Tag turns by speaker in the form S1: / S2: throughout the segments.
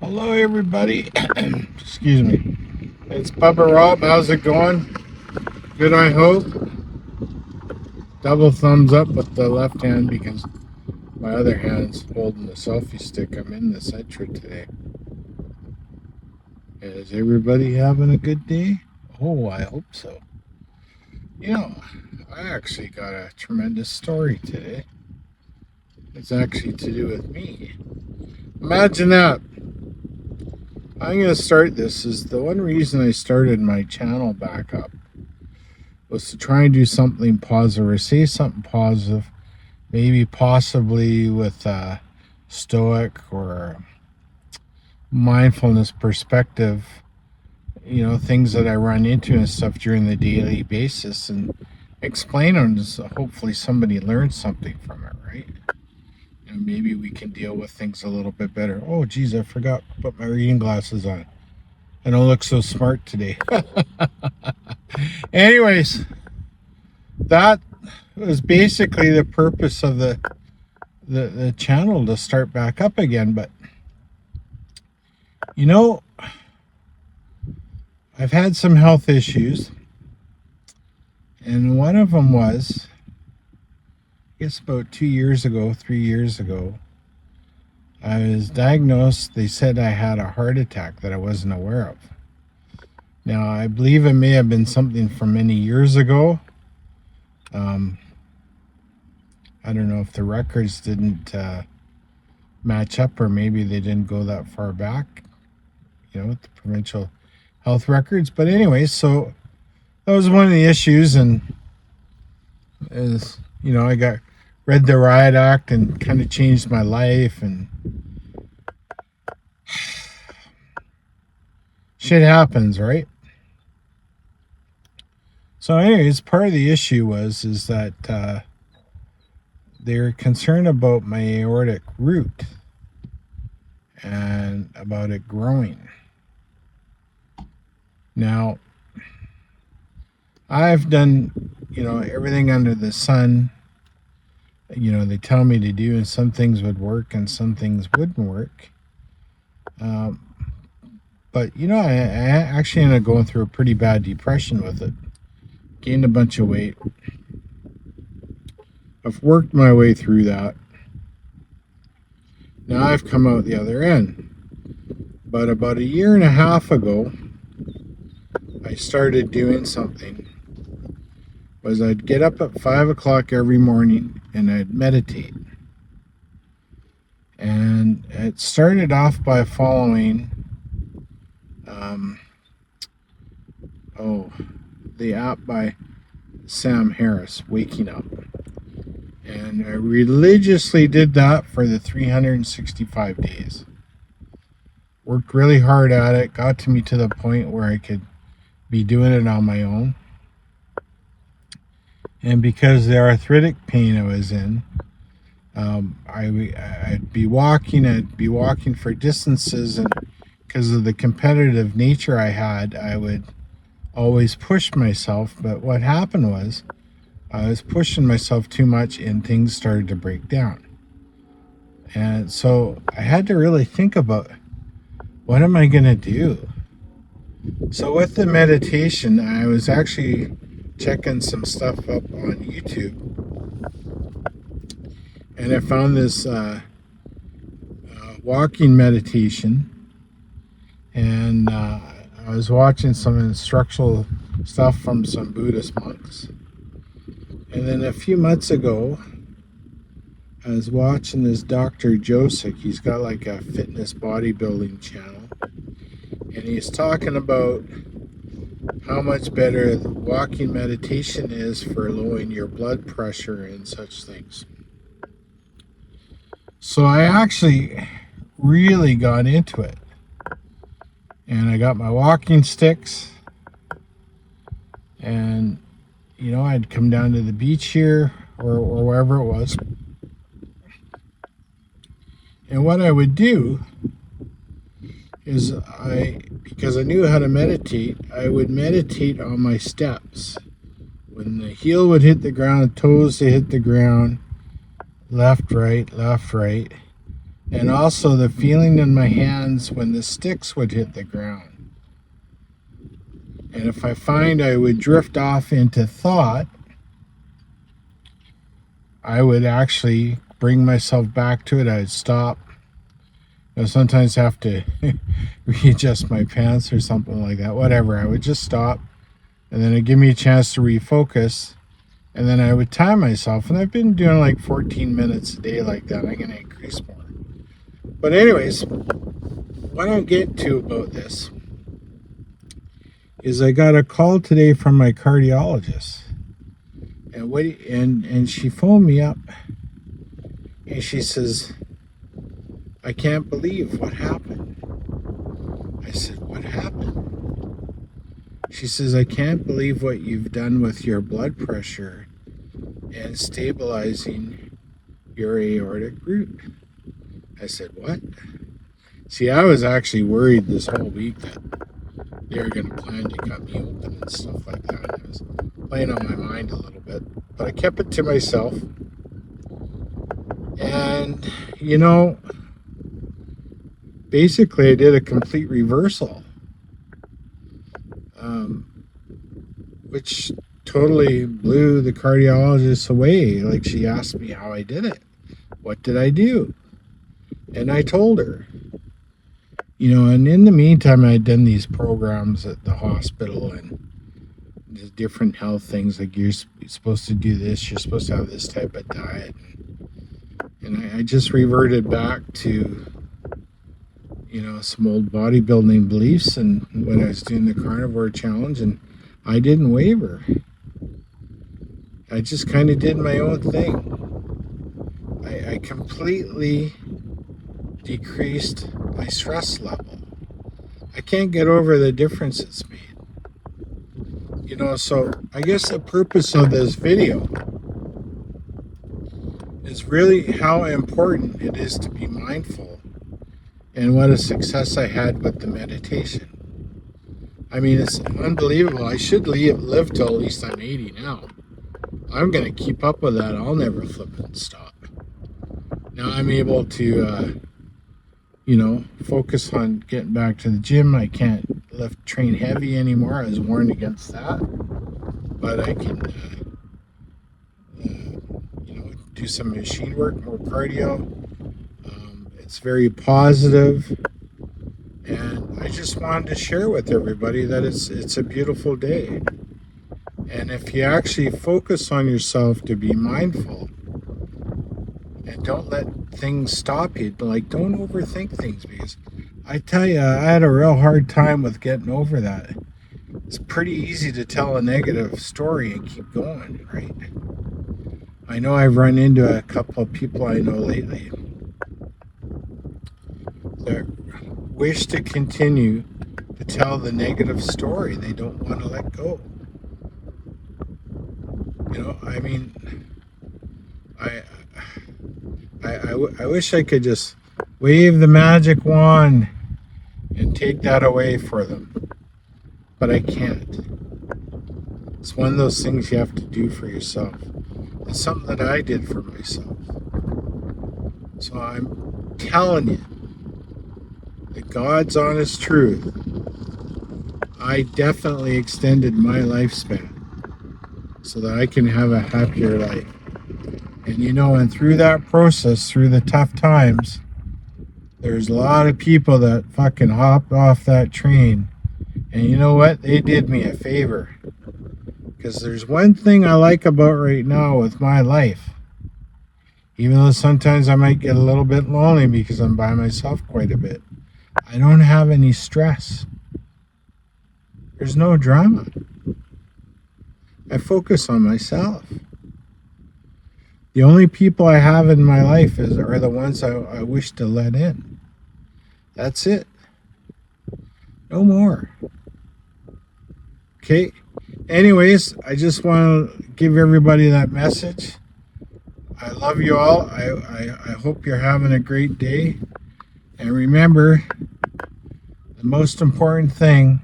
S1: Hello, everybody. Excuse me. It's Bubba Rob. How's it going? Good, I hope. Double thumbs up with the left hand because my other hand's holding the selfie stick. I'm in the Centra today. Is everybody having a good day? Oh, I hope so. I actually got a tremendous story today. It's actually to do with me. Imagine that. I'm going to start this. Is the one reason I started my channel back up was to try and do something positive or say something positive, maybe possibly with a stoic or mindfulness perspective, things that I run into and stuff during the daily basis, and explain them so hopefully somebody learns something from it, right? And maybe we can deal with things a little bit better. Oh geez, I forgot to put my reading glasses on. I don't look so smart today. Anyways, that was basically the purpose of the channel, to start back up again. But I've had some health issues, and one of them was, I guess about 3 years ago, I was diagnosed. They said I had a heart attack that I wasn't aware of. Now, I believe it may have been something from many years ago. I don't know if the records didn't match up, or maybe they didn't go that far back, with the provincial health records. But anyway, so that was one of the issues, and I read the Riot Act and kind of changed my life, and shit happens, right? So anyways, part of the issue is that they're concerned about my aortic root and about it growing. Now, I've done, everything under the sun, they tell me to do, and some things would work and some things wouldn't work. But, I actually ended up going through a pretty bad depression with it. Gained a bunch of weight. I've worked my way through that. Now I've come out the other end. But about 1.5 years ago, I started doing something. Was I'd get up at 5 o'clock every morning and I'd meditate. And it started off by following the app by Sam Harris, Waking Up. And I religiously did that for the 365 days. Worked really hard at it, got to me to the point where I could be doing it on my own. And because the arthritic pain I was in, I'd be walking for distances, and because of the competitive nature I had, I would always push myself. But what happened was, I was pushing myself too much and things started to break down. And so I had to really think about, what am I going to do? So with the meditation, I was actually checking some stuff up on YouTube. And I found this walking meditation. And I was watching some instructional stuff from some Buddhist monks. And then a few months ago, I was watching this Dr. Joseph. He's got like a fitness bodybuilding channel. And he's talking about how much better the walking meditation is for lowering your blood pressure and such things. So I actually really got into it. And I got my walking sticks. And I'd come down to the beach here or wherever it was. And what I would do is, because I knew how to meditate, I would meditate on my steps. When the heel would hit the ground, toes to hit the ground, left, right, and also the feeling in my hands when the sticks would hit the ground. And if I find I would drift off into thought, I would actually bring myself back to it. I'd stop. Sometimes have to readjust my pants or something like that. Whatever. I would just stop, and then it'd give me a chance to refocus, and then I would time myself. And I've been doing like 14 minutes a day like that. I'm going to increase more. But anyways, what I'll get to about this is I got a call today from my cardiologist, and she phoned me up, and she says, "I can't believe what happened." I said, "What happened?" She says, "I can't believe what you've done with your blood pressure and stabilizing your aortic root." I said, "What?" See, I was actually worried this whole week that they were going to plan to cut me open and stuff like that. It was playing on my mind a little bit, but I kept it to myself. And, basically I did a complete reversal, which totally blew the cardiologist away. Like, she asked me how I did it. What did I do? And I told her. And in the meantime, I'd done these programs at the hospital and the different health things, like you're supposed to do this, you're supposed to have this type of diet. And I just reverted back to, some old bodybuilding beliefs, and when I was doing the carnivore challenge, and I didn't waver. I just kind of did my own thing. I completely decreased my stress level. I can't get over the difference it's made. So I guess the purpose of this video is really how important it is to be mindful, and what a success I had with the meditation. I mean, it's unbelievable. I should live till at least I'm 80 now. I'm going to keep up with that. I'll never flip and stop. Now I'm able to, focus on getting back to the gym. I can't train heavy anymore. I was warned against that. But I can, do some machine work, more cardio. It's very positive. And I just wanted to share with everybody that it's a beautiful day. And if you actually focus on yourself to be mindful and don't let things stop you, like, don't overthink things, because I tell you, I had a real hard time with getting over that. It's pretty easy to tell a negative story and keep going, right? I know I've run into a couple of people I know lately that wish to continue to tell the negative story. They don't want to let go. I mean, I wish I could just wave the magic wand and take that away for them, but I can't. It's one of those things you have to do for yourself. It's something that I did for myself. So I'm telling you, the God's honest truth, I definitely extended my lifespan so that I can have a happier life. And through that process, through the tough times, there's a lot of people that fucking hopped off that train. And you know what? They did me a favor. Because there's one thing I like about right now with my life. Even though sometimes I might get a little bit lonely because I'm by myself quite a bit, I don't have any stress. There's no drama. I focus on myself. The only people I have in my life are the ones I wish to let in. That's it. No more. Okay? Anyways, I just want to give everybody that message. I love you all. I hope you're having a great day. And remember, the most important thing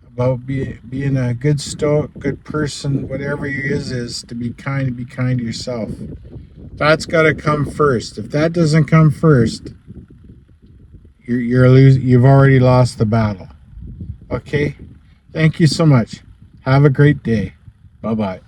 S1: about being a good stoic, good person, whatever you is to be kind to yourself. That's got to come first. If that doesn't come first, you've already lost the battle. Okay? Thank you so much. Have a great day. Bye-bye.